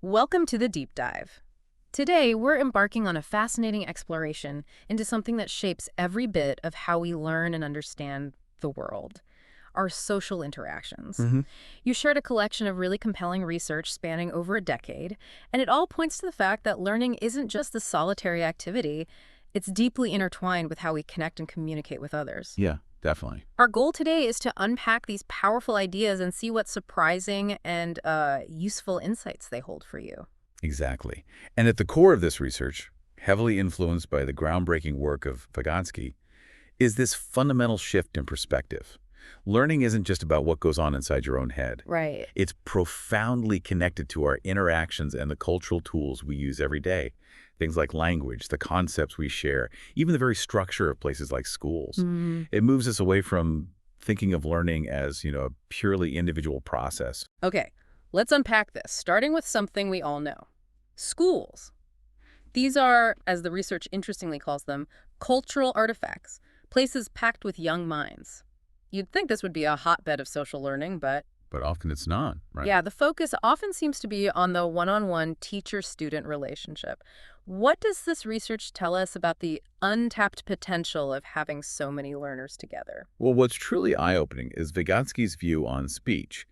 Welcome to the Deep Dive. Today, we're embarking on a fascinating exploration into something that shapes every bit of how we learn and understand the world, our social interactions. hmm You shared a collection of really compelling research spanning over a decade, and it all points to the fact that learning isn't just a solitary activity, it's deeply intertwined with how we connect and communicate with others. Yeah, definitely. Our goal today is to unpack these powerful ideas and see what surprising and useful insights they hold for you. Exactly. And at the core of this research, heavily influenced by the groundbreaking work of Vygotsky, is this fundamental shift in perspective. Learning isn't just about what goes on inside your own head. Right. It's profoundly connected to our interactions and the cultural tools we use every day. Things like language, the concepts we share, even the very structure of places like schools. Mm. It moves us away from thinking of learning as, a purely individual process. Okay, let's unpack this, starting with something we all know. Schools. These are, as the research interestingly calls them, cultural artifacts, places packed with young minds. You'd think this would be a hotbed of social learning, but But often it's not, right? yeah, the focus often seems to be on the one-on-one teacher-student relationship. What does this research tell us about the untapped potential of having so many learners together? Well, what's truly eye-opening is Vygotsky's view on speech.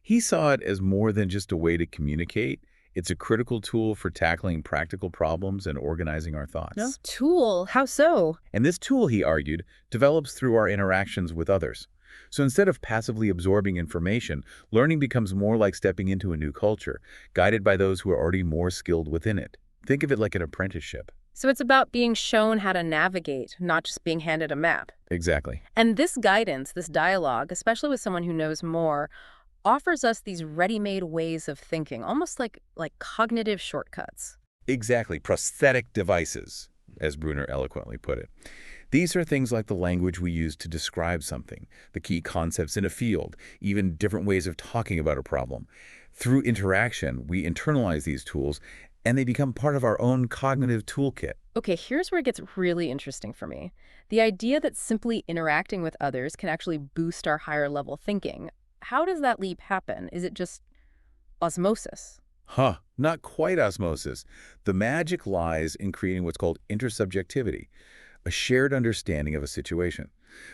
He saw it as more than just a way to communicate. It's a critical tool for tackling practical problems and organizing our No. thoughts. Tool? How so? And this tool, he argued, develops through our interactions with others. So instead of passively absorbing information, learning becomes more like stepping into a new culture, guided by those who are already more skilled within it. Think of it like an apprenticeship. So it's about being shown how to navigate, not just being handed a map. Exactly. And this guidance, this dialogue, especially with someone who knows more, offers us these ready-made ways of thinking, almost like cognitive shortcuts. Exactly. Prosthetic devices, as Bruner eloquently put it. These are things like the language we use to describe something, the key concepts in a field, even different ways of talking about a problem. Through interaction, we internalize these tools, and they become part of our own cognitive toolkit. Okay, here's where it gets really interesting for me. The idea that simply interacting with others can actually boost our higher level thinking. How does that leap happen? Is it just osmosis? Huh, not quite osmosis. The magic lies in creating what's called intersubjectivity, a shared understanding of a situation.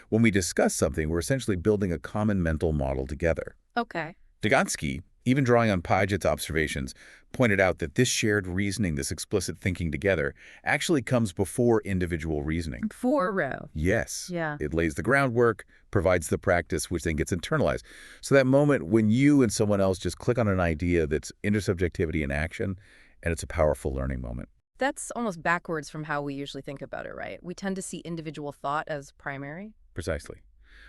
When we discuss something, we're essentially building a common mental model together. Okay. Vygotsky, even drawing on Paget's observations, pointed out that this shared reasoning, this explicit thinking together, actually comes before individual reasoning. For real. Yes, Yeah. it lays the groundwork, provides the practice, which then gets internalized. So that moment when you and someone else just click on an idea that's intersubjectivity in action, and it's a powerful learning moment. That's almost backwards from how we usually think about it, right? We tend to see individual thought as primary. Precisely.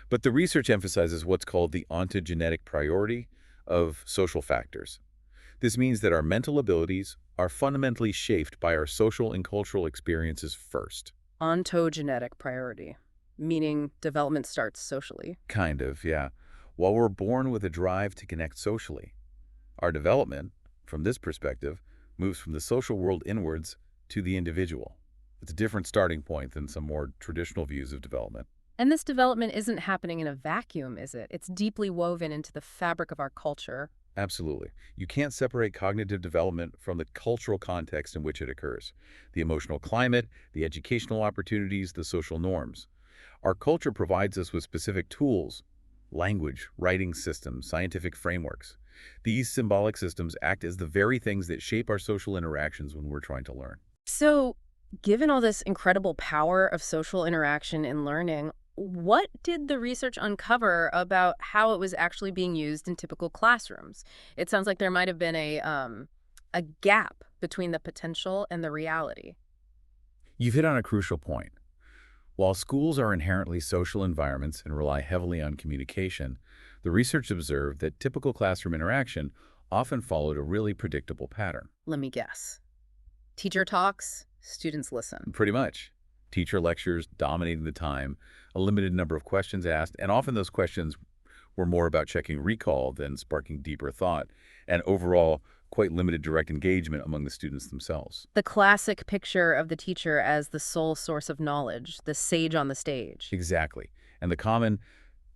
But the research emphasizes what's called the ontogenetic priority of social factors. This means that our mental abilities are fundamentally shaped by our social and cultural experiences first. Ontogenetic priority, meaning development starts socially. Kind of, yeah. While we're born with a drive to connect socially, our development, from this perspective, moves from the social world inwards to the individual. It's a different starting point than some more traditional views of development. And this development isn't happening in a vacuum, is it? It's deeply woven into the fabric of our culture. Absolutely. You can't separate cognitive development from the cultural context in which it occurs. The emotional climate, the educational opportunities, the social norms. Our culture provides us with specific tools, language, writing systems, scientific frameworks. These symbolic systems act as the very things that shape our social interactions when we're trying to learn. So, given all this incredible power of social interaction in learning, what did the research uncover about how it was actually being used in typical classrooms? It sounds like there might have been a gap between the potential and the reality. You've hit on a crucial point. While schools are inherently social environments and rely heavily on communication, the research observed that typical classroom interaction often followed a really predictable pattern. Let me guess. Teacher talks, students listen. Pretty much. Teacher lectures dominating the time, a limited number of questions asked, and often those questions were more about checking recall than sparking deeper thought, and overall, quite limited direct engagement among the students themselves. The classic picture of the teacher as the sole source of knowledge, the sage on the stage. Exactly. And the common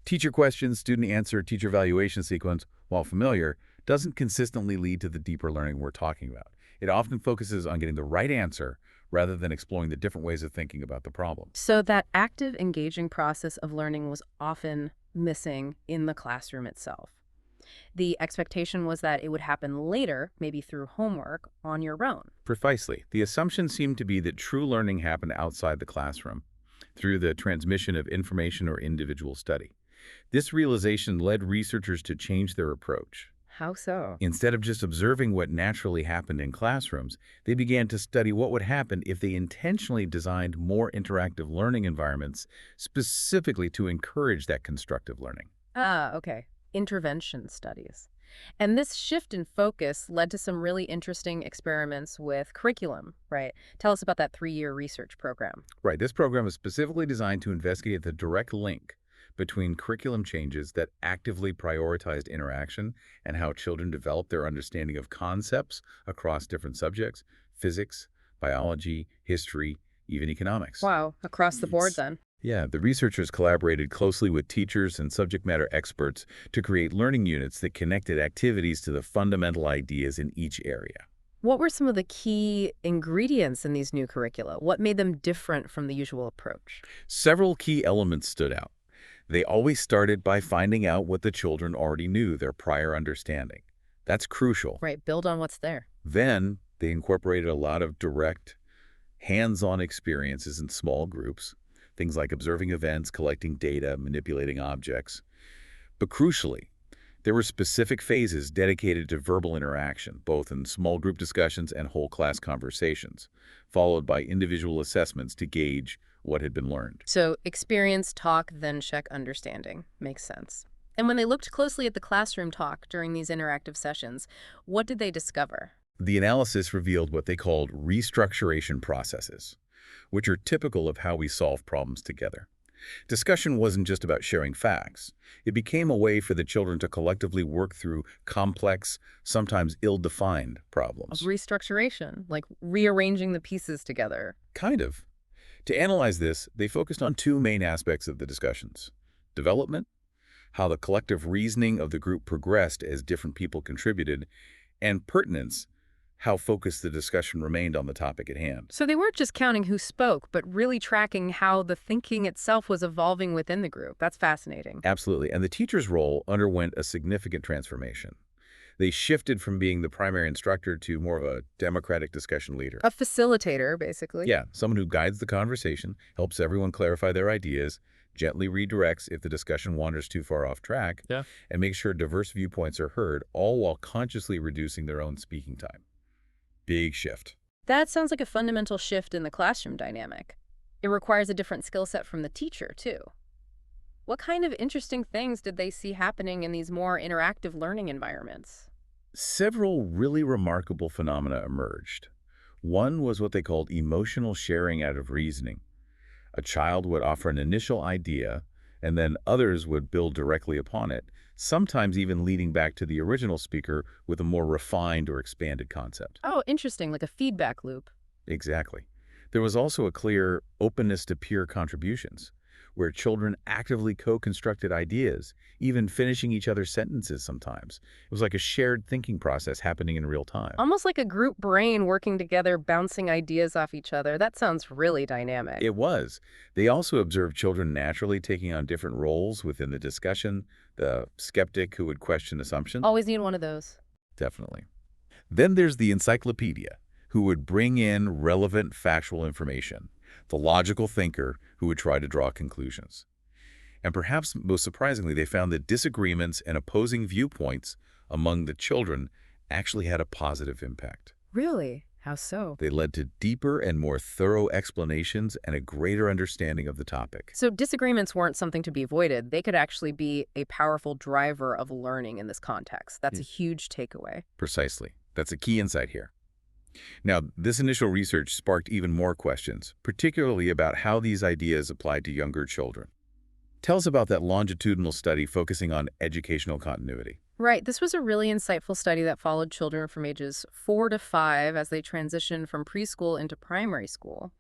teacher questions, student answer, teacher evaluation sequence, while familiar, doesn't consistently lead to the deeper learning we're talking about. It often focuses on getting the right answer rather than exploring the different ways of thinking about the problem. So that active, engaging process of learning was often missing in the classroom itself. The expectation was that it would happen later, maybe through homework, on your own. Precisely. The assumption seemed to be that true learning happened outside the classroom, through the transmission of information or individual study. This realization led researchers to change their approach. How so? Instead of just observing what naturally happened in classrooms, they began to study what would happen if they intentionally designed more interactive learning environments specifically to encourage that constructive learning. Ah, okay. Intervention studies. And this shift in focus led to some really interesting experiments with curriculum, right? Tell us about that 3-year research program. Right, this program is specifically designed to investigate the direct link between curriculum changes that actively prioritized interaction and how children develop their understanding of concepts across different subjects: physics, biology, history, even economics. Wow, across the board then. Yeah, the researchers collaborated closely with teachers and subject matter experts to create learning units that connected activities to the fundamental ideas in each area. What were some of the key ingredients in these new curricula? What made them different from the usual approach? Several key elements stood out. They always started by finding out what the children already knew, their prior understanding. That's crucial. Right, build on what's there. Then they incorporated a lot of direct, hands-on experiences in small groups, things like observing events, collecting data, manipulating objects. But crucially, there were specific phases dedicated to verbal interaction, both in small group discussions and whole class conversations, followed by individual assessments to gauge what had been learned. So experience, talk, then check understanding. Makes sense. And when they looked closely at the classroom talk during these interactive sessions, what did they discover? The analysis revealed what they called restructuration processes, which are typical of how we solve problems together. Discussion wasn't just about sharing facts. It became a way for the children to collectively work through complex, sometimes ill-defined Of problems. restructuration, like rearranging the pieces together. Kind of. To analyze this, they focused on two main aspects of the discussions: development, how the collective reasoning of the group progressed as different people contributed, and pertinence, how focused the discussion remained on the topic at hand. So they weren't just counting who spoke, but really tracking how the thinking itself was evolving within the group. That's fascinating. Absolutely. And the teacher's role underwent a significant transformation. They shifted from being the primary instructor to more of a democratic discussion leader. A facilitator, basically. Yeah, someone who guides the conversation, helps everyone clarify their ideas, gently redirects if the discussion wanders too far off track, and makes sure diverse viewpoints are heard, all while consciously reducing their own speaking time. Big shift. That sounds like a fundamental shift in the classroom dynamic. It requires a different skill set from the teacher, too. What kind of interesting things did they see happening in these more interactive learning environments? Several really remarkable phenomena emerged. One was what they called emotional sharing out of reasoning. A child would offer an initial idea, and then others would build directly upon it, sometimes even leading back to the original speaker with a more refined or expanded concept. Oh, interesting, like a feedback loop. Exactly. There was also a clear openness to peer contributions, where children actively co-constructed ideas, even finishing each other's sentences sometimes. It was like a shared thinking process happening in real time. Almost like a group brain working together, bouncing ideas off each other. That sounds really dynamic. It was. They also observed children naturally taking on different roles within the discussion: the skeptic who would question assumptions. Always need one of those. Definitely. Then there's the encyclopedia, who would bring in relevant factual information, the logical thinker who would try to draw conclusions. And perhaps most surprisingly, they found that disagreements and opposing viewpoints among the children actually had a positive impact. Really? How so? They led to deeper and more thorough explanations and a greater understanding of the topic. So disagreements weren't something to be avoided. They could actually be a powerful driver of learning in this context. That's a huge takeaway. Precisely. That's a key insight here. Now, this initial research sparked even more questions, particularly about how these ideas applied to younger children. Tell us about that longitudinal study focusing on educational continuity. Right. This was a really insightful study that followed children from ages 4 to 5 as they transitioned from preschool into primary school.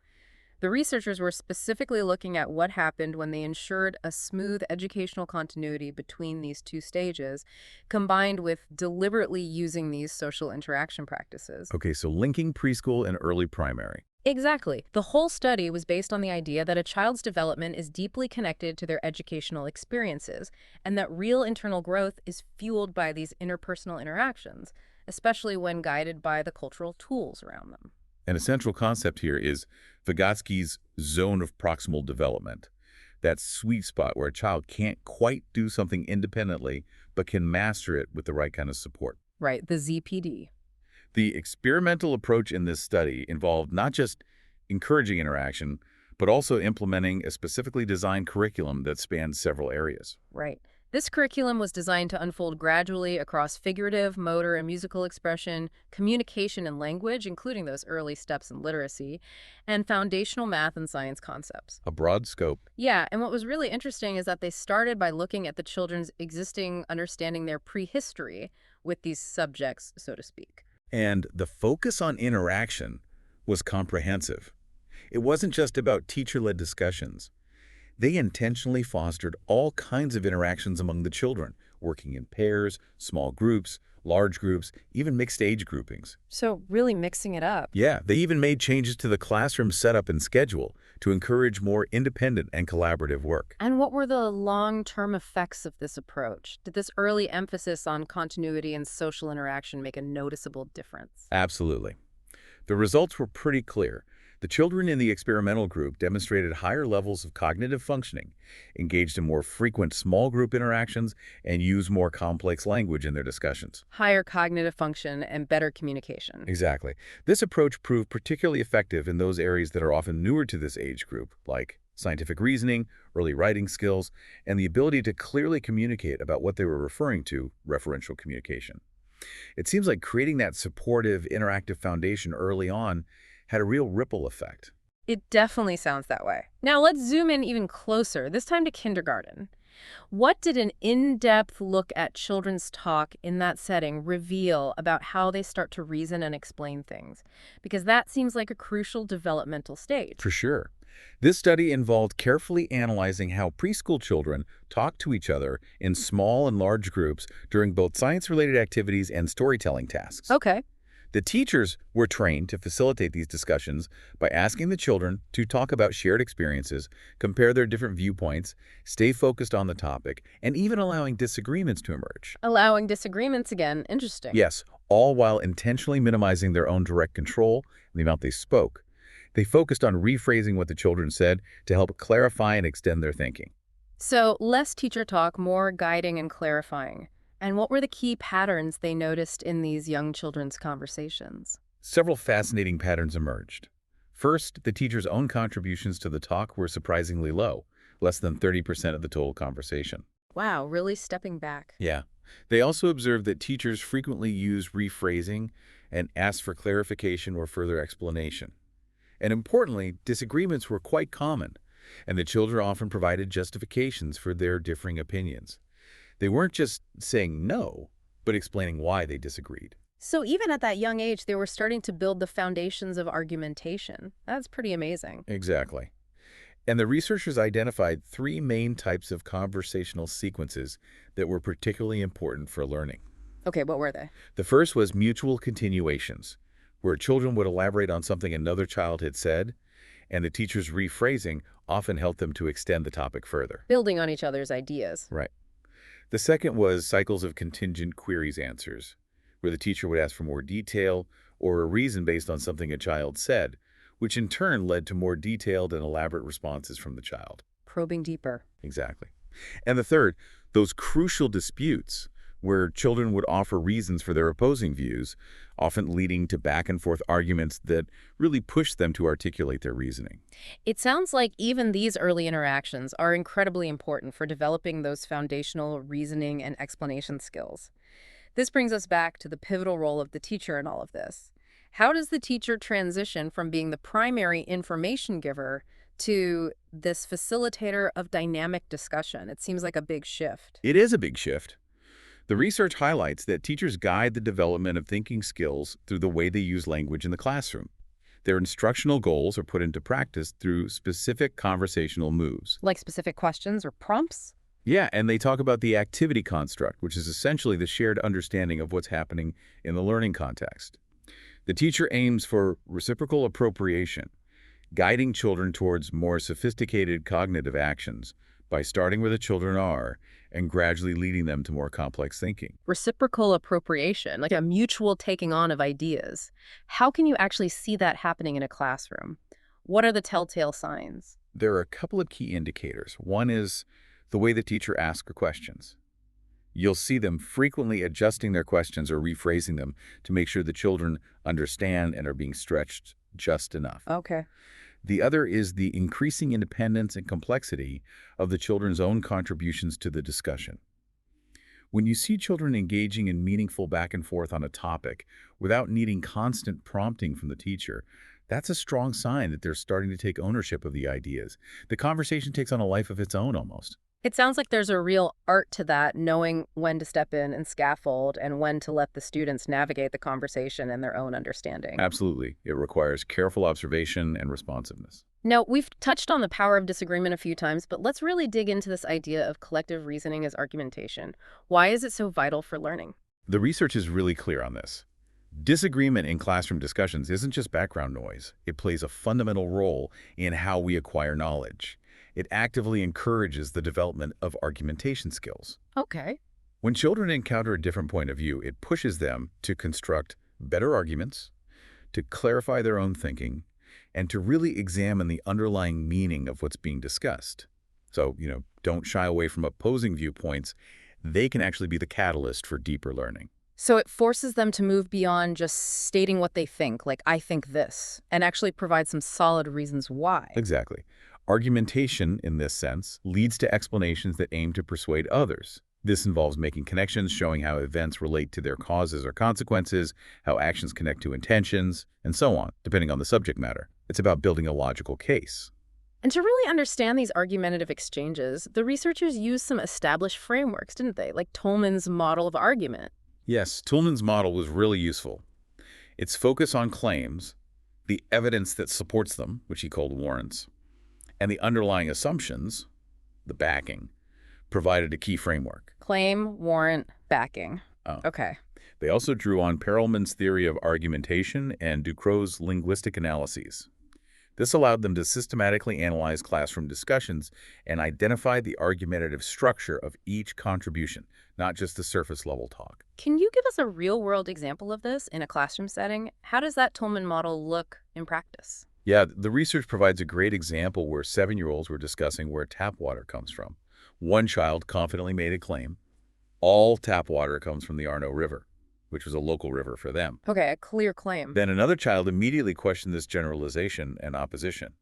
The researchers were specifically looking at what happened when they ensured a smooth educational continuity between these two stages, combined with deliberately using these social interaction practices. Okay, so linking preschool and early primary. Exactly. The whole study was based on the idea that a child's development is deeply connected to their educational experiences, and that real internal growth is fueled by these interpersonal interactions, especially when guided by the cultural tools around them. And a central concept here is Vygotsky's zone of proximal development, that sweet spot where a child can't quite do something independently, but can master it with the right kind of support. Right, the ZPD. The experimental approach in this study involved not just encouraging interaction, but also implementing a specifically designed curriculum that spans several areas. Right. This curriculum was designed to unfold gradually across figurative, motor, and musical expression, communication and language, including those early steps in literacy, and foundational math and science concepts. A broad scope. Yeah, and what was really interesting is that they started by looking at the children's existing understanding their prehistory with these subjects, so to speak. And the focus on interaction was comprehensive. It wasn't just about teacher-led discussions. They intentionally fostered all kinds of interactions among the children, working in pairs, small groups, large groups, even mixed age groupings. So really mixing it up. Yeah, they even made changes to the classroom setup and schedule to encourage more independent and collaborative work. And what were the long-term effects of this approach? Did this early emphasis on continuity and social interaction make a noticeable difference? Absolutely. The results were pretty clear. The children in the experimental group demonstrated higher levels of cognitive functioning, engaged in more frequent small group interactions, and used more complex language in their discussions. Higher cognitive function and better communication. Exactly. This approach proved particularly effective in those areas that are often newer to this age group, like scientific reasoning, early writing skills, and the ability to clearly communicate about what they were referring to, referential communication. It seems like creating that supportive, interactive foundation early on had a real ripple effect. It definitely sounds that way. Now let's zoom in even closer, this time to kindergarten. What did an in-depth look at children's talk in that setting reveal about how they start to reason and explain things? Because that seems like a crucial developmental stage. For sure. This study involved carefully analyzing how preschool children talk to each other in small and large groups during both science-related activities and storytelling tasks. Okay. The teachers were trained to facilitate these discussions by asking the children to talk about shared experiences, compare their different viewpoints, stay focused on the topic, and even allowing disagreements to emerge. Allowing disagreements again. Interesting. Yes, all while intentionally minimizing their own direct control and the amount they spoke. They focused on rephrasing what the children said to help clarify and extend their thinking. So less teacher talk, more guiding and clarifying. And what were the key patterns they noticed in these young children's conversations? Several fascinating patterns emerged. First, the teacher's own contributions to the talk were surprisingly low, less than 30% of the total conversation. Wow, really stepping back. Yeah. They also observed that teachers frequently use rephrasing and asked for clarification or further explanation. And importantly, disagreements were quite common, and the children often provided justifications for their differing opinions. They weren't just saying no, but explaining why they disagreed. So even at that young age, they were starting to build the foundations of argumentation. That's pretty amazing. Exactly. And the researchers identified three main types of conversational sequences that were particularly important for learning. Okay, what were they? The first was mutual continuations, where children would elaborate on something another child had said, and the teacher's rephrasing often helped them to extend the topic further. Building on each other's ideas. Right. The second was cycles of contingent queries answers, where the teacher would ask for more detail or a reason based on something a child said, which in turn led to more detailed and elaborate responses from the child. Probing deeper. Exactly. And the third, those crucial disputes, where children would offer reasons for their opposing views, often leading to back-and-forth arguments that really pushed them to articulate their reasoning. It sounds like even these early interactions are incredibly important for developing those foundational reasoning and explanation skills. This brings us back to the pivotal role of the teacher in all of this. How does the teacher transition from being the primary information giver to this facilitator of dynamic discussion? It seems like a big shift. It is a big shift. The research highlights that teachers guide the development of thinking skills through the way they use language in the classroom. Their instructional goals are put into practice through specific conversational moves. Like specific questions or prompts? Yeah, and they talk about the activity construct, which is essentially the shared understanding of what's happening in the learning context. The teacher aims for reciprocal appropriation, guiding children towards more sophisticated cognitive actions by starting where the children are and gradually leading them to more complex thinking. Reciprocal appropriation, like a mutual taking on of ideas. How can you actually see that happening in a classroom? What are the telltale signs? There are a couple of key indicators. One is the way the teacher asks her questions. You'll see them frequently adjusting their questions or rephrasing them to make sure the children understand and are being stretched just enough. Okay. The other is the increasing independence and complexity of the children's own contributions to the discussion. When you see children engaging in meaningful back and forth on a topic without needing constant prompting from the teacher, that's a strong sign that they're starting to take ownership of the ideas. The conversation takes on a life of its own almost. It sounds like there's a real art to that, knowing when to step in and scaffold and when to let the students navigate the conversation and their own understanding. Absolutely. It requires careful observation and responsiveness. Now, we've touched on the power of disagreement a few times, but let's really dig into this idea of collective reasoning as argumentation. Why is it so vital for learning? The research is really clear on this. Disagreement in classroom discussions isn't just background noise. It plays a fundamental role in how we acquire knowledge. It actively encourages the development of argumentation skills. Okay. When children encounter a different point of view, it pushes them to construct better arguments, to clarify their own thinking, and to really examine the underlying meaning of what's being discussed. So, don't shy away from opposing viewpoints. They can actually be the catalyst for deeper learning. So it forces them to move beyond just stating what they think, like, I think this, and actually provide some solid reasons why. Exactly. Argumentation, in this sense, leads to explanations that aim to persuade others. This involves making connections, showing how events relate to their causes or consequences, how actions connect to intentions, and so on, depending on the subject matter. It's about building a logical case. And to really understand these argumentative exchanges, the researchers used some established frameworks, didn't they? Like Tolman's model of argument. Yes, Toulmin's model was really useful. Its focus on claims, the evidence that supports them, which he called warrants, and the underlying assumptions, the backing, provided a key framework. Claim, warrant, backing. Oh. Okay. They also drew on Perelman's theory of argumentation and Ducrot's linguistic analyses. This allowed them to systematically analyze classroom discussions and identify the argumentative structure of each contribution, not just the surface-level talk. Can you give us a real-world example of this in a classroom setting? How does that Tolman model look in practice? Yeah, the research provides a great example where 7-year-olds were discussing where tap water comes from. One child confidently made a claim. All tap water comes from the Arno River, which was a local river for them. Okay, a clear claim. Then another child immediately questioned this generalization and opposition.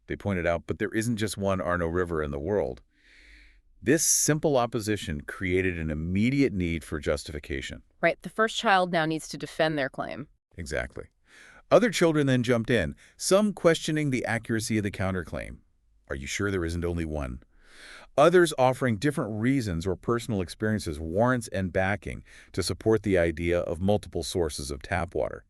They pointed out, but there isn't just one Arno River in the world. This simple opposition created an immediate need for justification. Right, the first child now needs to defend their claim. Exactly. Other children then jumped in, some questioning the accuracy of the counterclaim. Are you sure there isn't only one? Others offering different reasons or personal experiences, warrants, and backing to support the idea of multiple sources of tap water.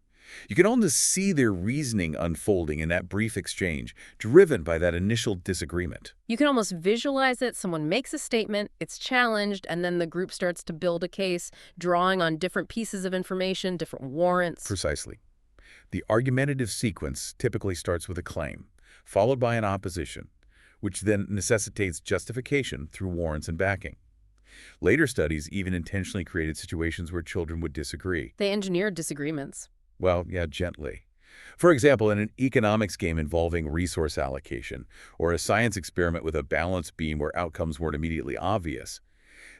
You can almost see their reasoning unfolding in that brief exchange, driven by that initial disagreement. You can almost visualize it. Someone makes a statement, it's challenged, and then the group starts to build a case, drawing on different pieces of information, different warrants. Precisely. The argumentative sequence typically starts with a claim, followed by an opposition, which then necessitates justification through warrants and backing. Later studies even intentionally created situations where children would disagree. They engineered disagreements. Well, yeah, gently. For example, in an economics game involving resource allocation, or a science experiment with a balance beam where outcomes weren't immediately obvious,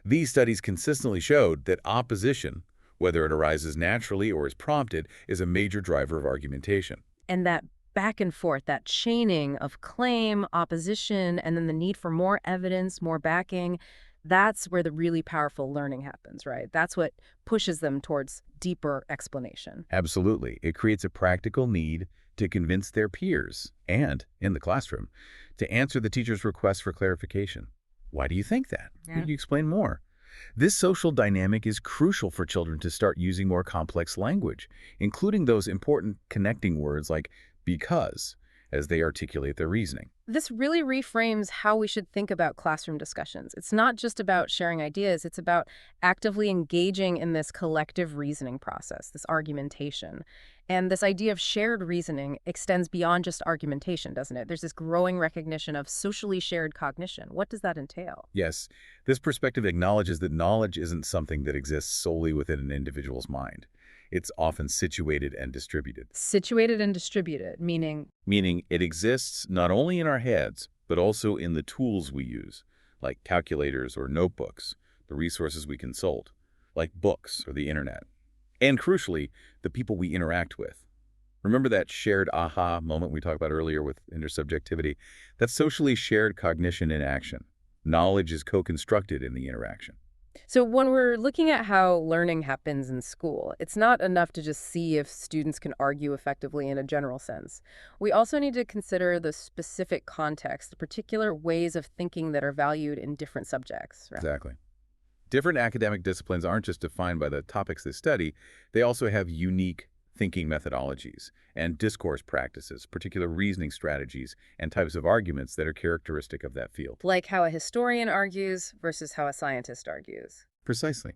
these studies consistently showed that opposition, whether it arises naturally or is prompted, is a major driver of argumentation. And that back and forth, that chaining of claim, opposition, and then the need for more evidence, more backing, that's where the really powerful learning happens, right? That's what pushes them towards deeper explanation. Absolutely. It creates a practical need to convince their peers and, in the classroom, to answer the teacher's request for clarification. Why do you think that? Yeah. Could you explain more? This social dynamic is crucial for children to start using more complex language, including those important connecting words like because as they articulate their reasoning. This really reframes how we should think about classroom discussions. It's not just about sharing ideas, it's about actively engaging in this collective reasoning process, this argumentation. And this idea of shared reasoning extends beyond just argumentation, doesn't it? There's this growing recognition of socially shared cognition. What does that entail? Yes, this perspective acknowledges that knowledge isn't something that exists solely within an individual's mind. It's often situated and distributed, Situated and distributed, meaning it exists not only in our heads, but also in the tools we use, like calculators or notebooks, the resources we consult, like books or the internet, and crucially, the people we interact with. Remember that shared aha moment we talked about earlier with intersubjectivity? That's socially shared cognition in action. Knowledge is co-constructed in the interaction. so when we're looking at how learning happens in school, it's not enough to just see if students can argue effectively in a general sense. We also need to consider the specific context, the particular ways of thinking that are valued in different subjects, right? Exactly. Different academic disciplines aren't just defined by the topics they study, they also have unique thinking methodologies and discourse practices, particular reasoning strategies, and types of arguments that are characteristic of that field. Like how a historian argues versus how a scientist argues. Precisely.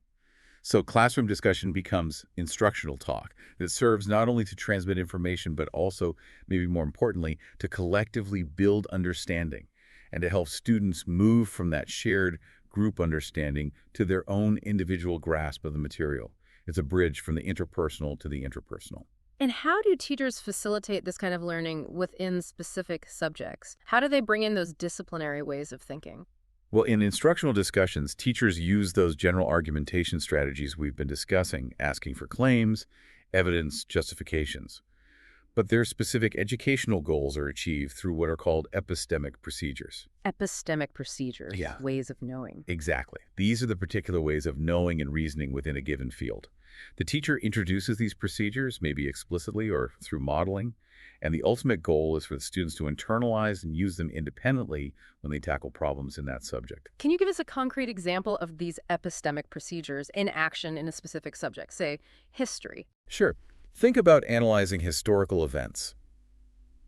So classroom discussion becomes instructional talk that serves not only to transmit information, but also, maybe more importantly, to collectively build understanding and to help students move from that shared group understanding to their own individual grasp of the material. It's a bridge from the interpersonal to the intrapersonal. And how do teachers facilitate this kind of learning within specific subjects? How do they bring in those disciplinary ways of thinking? Well, in instructional discussions, teachers use those general argumentation strategies we've been discussing, asking for claims, evidence, justifications. But their specific educational goals are achieved through what are called epistemic procedures. Epistemic procedures, Yeah, ways of knowing. exactly. These are the particular ways of knowing and reasoning within a given field. The teacher introduces these procedures, maybe explicitly or through modeling, and the ultimate goal is for the students to internalize and use them independently when they tackle problems in that subject. Can you give us a concrete example of these epistemic procedures in action in a specific subject, say history? Sure. Think about analyzing historical events.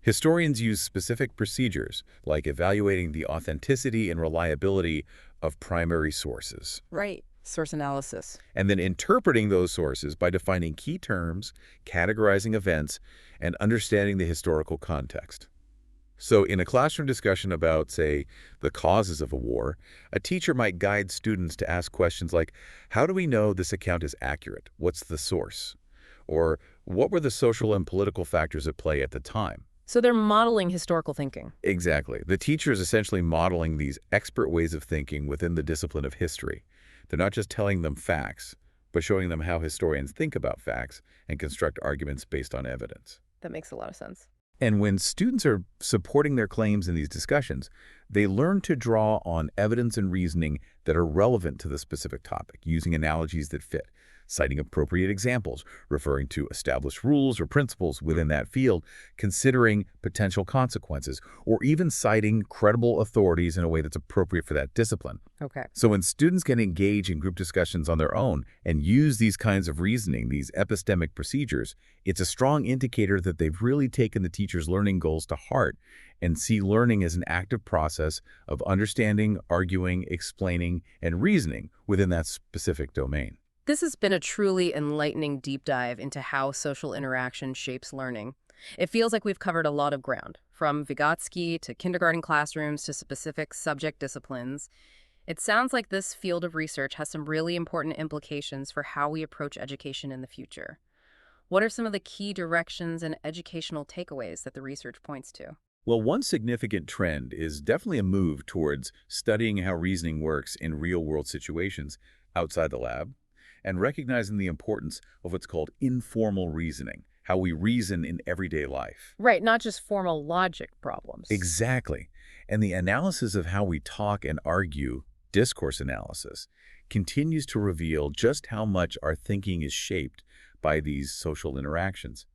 Historians use specific procedures, like evaluating the authenticity and reliability of primary sources, Right. Source analysis. and then interpreting those sources by defining key terms, categorizing events, and understanding the historical context. So in a classroom discussion about, say, the causes of a war, a teacher might guide students to ask questions like, how do we know this account is accurate? What's the source? Or what were the social and political factors at play at the time? So they're modeling historical thinking. Exactly. The teacher is essentially modeling these expert ways of thinking within the discipline of history. They're not just telling them facts, but showing them how historians think about facts and construct arguments based on evidence. That makes a lot of sense. And when students are supporting their claims in these discussions, they learn to draw on evidence and reasoning that are relevant to the specific topic, using analogies that fit, citing appropriate examples, referring to established rules or principles within that field, considering potential consequences, or even citing credible authorities in a way that's appropriate for that discipline. Okay. So when students can engage in group discussions on their own and use these kinds of reasoning, these epistemic procedures, it's a strong indicator that they've really taken the teacher's learning goals to heart and see learning as an active process of understanding, arguing, explaining, and reasoning within that specific domain. This has been a truly enlightening deep dive into how social interaction shapes learning. It feels like we've covered a lot of ground, from Vygotsky to kindergarten classrooms to specific subject disciplines. It sounds like this field of research has some really important implications for how we approach education in the future. What are some of the key directions and educational takeaways that the research points to? Well, one significant trend is definitely a move towards studying how reasoning works in real-world situations outside the lab, and recognizing the importance of what's called informal reasoning, how we reason in everyday life. Right, not just formal logic problems. Exactly. And the analysis of how we talk and argue, discourse analysis, continues to reveal just how much our thinking is shaped by these social interactions.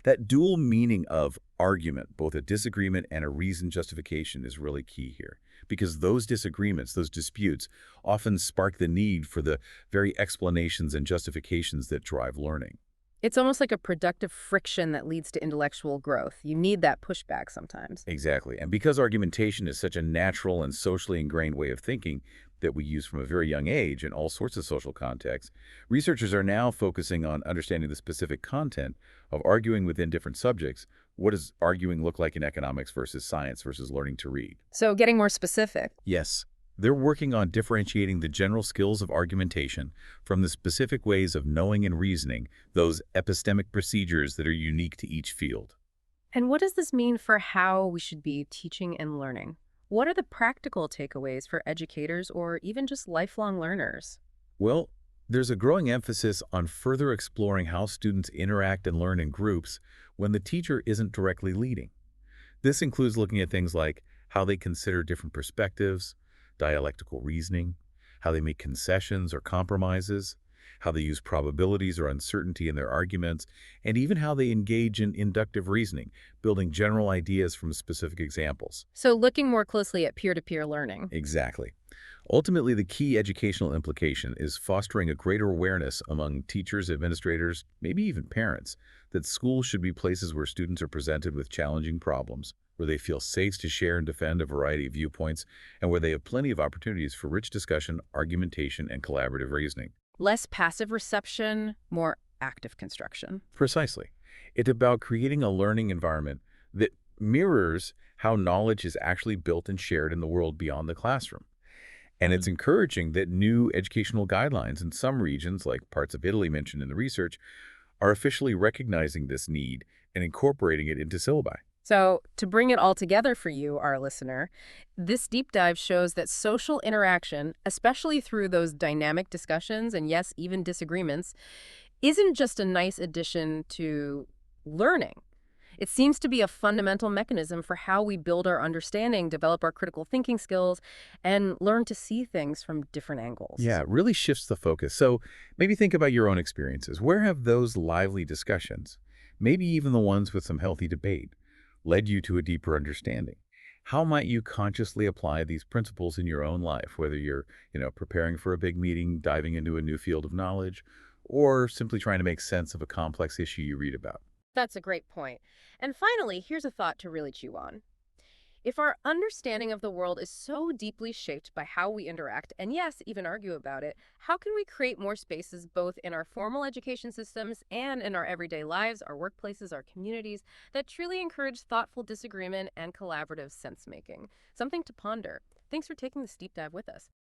That dual meaning of argument, both a disagreement and a reasoned justification, is really key here. Because those disagreements, those disputes, often spark the need for the very explanations and justifications that drive learning. It's almost like a productive friction that leads to intellectual growth. You need that pushback sometimes. Exactly. And because argumentation is such a natural and socially ingrained way of thinking that we use from a very young age in all sorts of social contexts, researchers are now focusing on understanding the specific content of arguing within different subjects. What does arguing look like in economics versus science versus learning to read? So getting more specific. Yes, they're working on differentiating the general skills of argumentation from the specific ways of knowing and reasoning, those epistemic procedures that are unique to each field. And what does this mean for how we should be teaching and learning? What are the practical takeaways for educators or even just lifelong learners? Well, there's a growing emphasis on further exploring how students interact and learn in groups when the teacher isn't directly leading. This includes looking at things like how they consider different perspectives, dialectical reasoning, how they make concessions or compromises, how they use probabilities or uncertainty in their arguments, and even how they engage in inductive reasoning, building general ideas from specific examples. So looking more closely at peer-to-peer learning. Exactly. Ultimately, the key educational implication is fostering a greater awareness among teachers, administrators, maybe even parents, that schools should be places where students are presented with challenging problems, where they feel safe to share and defend a variety of viewpoints, and where they have plenty of opportunities for rich discussion, argumentation, and collaborative reasoning. Less passive reception, more active construction. Precisely. It's about creating a learning environment that mirrors how knowledge is actually built and shared in the world beyond the classroom. And it's encouraging that new educational guidelines in some regions, like parts of Italy mentioned in the research, are officially recognizing this need and incorporating it into syllabi. So, to bring it all together for you, our listener, this deep dive shows that social interaction, especially through those dynamic discussions and yes, even disagreements, isn't just a nice addition to learning. It seems to be a fundamental mechanism for how we build our understanding, develop our critical thinking skills, and learn to see things from different angles. Yeah, it really shifts the focus. So maybe think about your own experiences. Where have those lively discussions, maybe even the ones with some healthy debate, led you to a deeper understanding? How might you consciously apply these principles in your own life, whether you're, preparing for a big meeting, diving into a new field of knowledge, or simply trying to make sense of a complex issue you read about? That's a great point. And finally, here's a thought to really chew on. If our understanding of the world is so deeply shaped by how we interact, and yes, even argue about it, how can we create more spaces both in our formal education systems and in our everyday lives, our workplaces, our communities, that truly encourage thoughtful disagreement and collaborative sense making? Something to ponder. Thanks for taking this deep dive with us.